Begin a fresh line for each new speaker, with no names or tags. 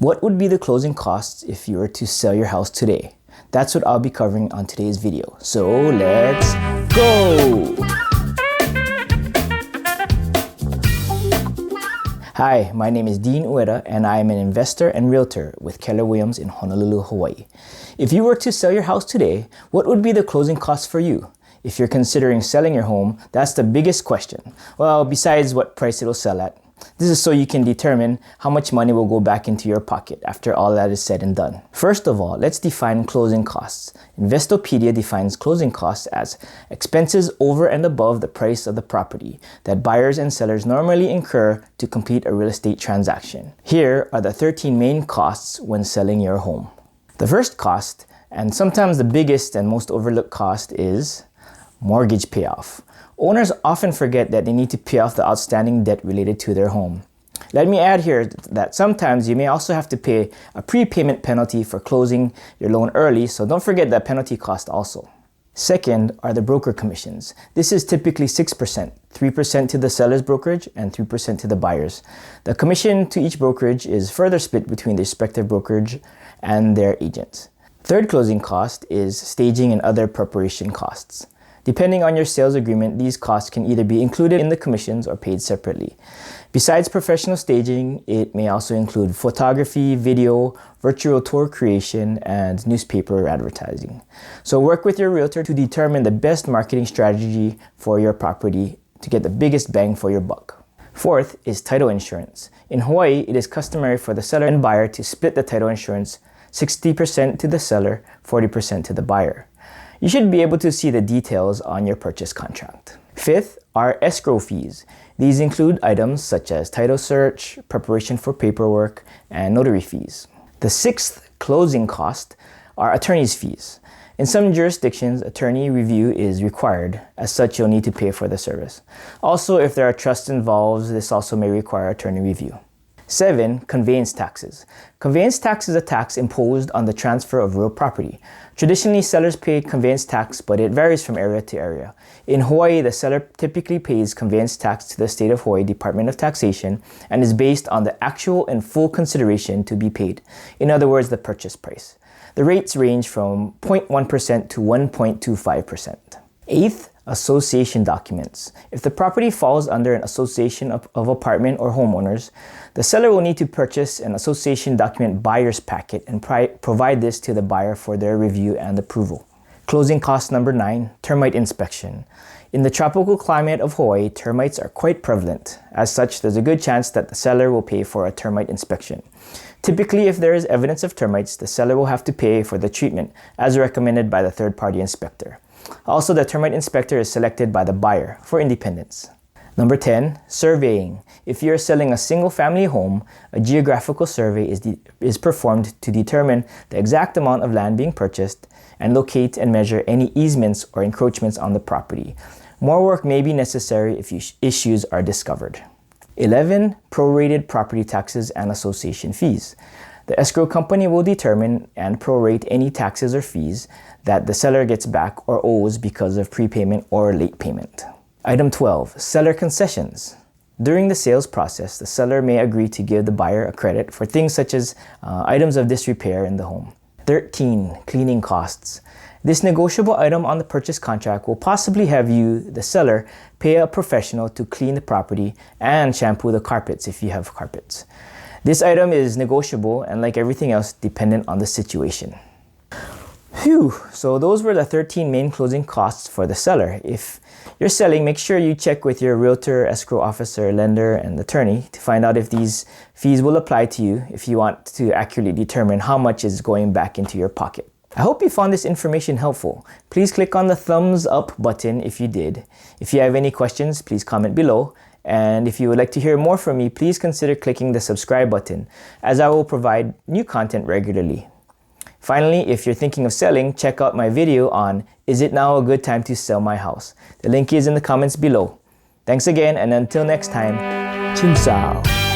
What would be the closing costs if you were to sell your house today? That's what I'll be covering on today's video. So let's go! Hi, my name is Dean Ueda and I am an investor and realtor with Keller Williams in Honolulu, Hawaii. If you were to sell your house today, what would be the closing costs for you? If you're considering selling your home, that's the biggest question. Well, besides what price it'll sell at. This is so you can determine how much money will go back into your pocket after all that is said and done. First of all, let's define closing costs. Investopedia defines closing costs as expenses over and above the price of the property that buyers and sellers normally incur to complete a real estate transaction. Here are the 13 main costs when selling your home. The first cost, and sometimes the biggest and most overlooked cost, is mortgage payoff. Owners often forget that they need to pay off the outstanding debt related to their home. Let me add here that sometimes you may also have to pay a prepayment penalty for closing your loan early, so don't forget that penalty cost also. Second are the broker commissions. This is typically 6%, 3% to the seller's brokerage and 3% to the buyer's. The commission to each brokerage is further split between the respective brokerage and their agents. Third closing cost is staging and other preparation costs. Depending on your sales agreement, these costs can either be included in the commissions or paid separately. Besides professional staging, it may also include photography, video, virtual tour creation, and newspaper advertising. So work with your realtor to determine the best marketing strategy for your property to get the biggest bang for your buck. Fourth is title insurance. In Hawaii, it is customary for the seller and buyer to split the title insurance 60% to the seller, 40% to the buyer. You should be able to see the details on your purchase contract. Fifth are escrow fees. These include items such as title search, preparation for paperwork, and notary fees. The sixth closing cost are attorney's fees. In some jurisdictions, attorney review is required. As such, you'll need to pay for the service. Also, if there are trusts involved, this also may require attorney review. 7. Conveyance taxes. Conveyance tax is a tax imposed on the transfer of real property. Traditionally, sellers pay conveyance tax, but it varies from area to area. In Hawaii, the seller typically pays conveyance tax to the State of Hawaii Department of Taxation and is based on the actual and full consideration to be paid. In other words, the purchase price. The rates range from 0.1% to 1.25%. Eighth, association documents. If the property falls under an association of apartment or homeowners, the seller will need to purchase an association document buyer's packet and provide this to the buyer for their review and approval. Closing cost number 9, termite inspection. In the tropical climate of Hawaii, termites are quite prevalent. As such, there's a good chance that the seller will pay for a termite inspection. Typically, if there is evidence of termites, the seller will have to pay for the treatment as recommended by the third-party inspector. Also, the termite inspector is selected by the buyer for independence. Number 10, surveying. If you're selling a single-family home, a geographical survey is performed to determine the exact amount of land being purchased and locate and measure any easements or encroachments on the property. More work may be necessary if issues are discovered. 11, prorated property taxes and association fees. The escrow company will determine and prorate any taxes or fees that the seller gets back or owes because of prepayment or late payment. Item 12, seller concessions. During the sales process, the seller may agree to give the buyer a credit for things such as items of disrepair in the home. 13, cleaning costs. This negotiable item on the purchase contract will possibly have you, the seller, pay a professional to clean the property and shampoo the carpets if you have carpets. This item is negotiable and, like everything else, dependent on the situation. Phew, so those were the 13 main closing costs for the seller. If you're selling, make sure you check with your realtor, escrow officer, lender, and attorney to find out if these fees will apply to you if you want to accurately determine how much is going back into your pocket. I hope you found this information helpful. Please click on the thumbs up button if you did. If you have any questions, please comment below. And if you would like to hear more from me, please consider clicking the subscribe button, as I will provide new content regularly. Finally, if you're thinking of selling, check out my video on Is It Now a Good Time to Sell My House? The link is in the comments below. Thanks again, and until next time, Chin Sao.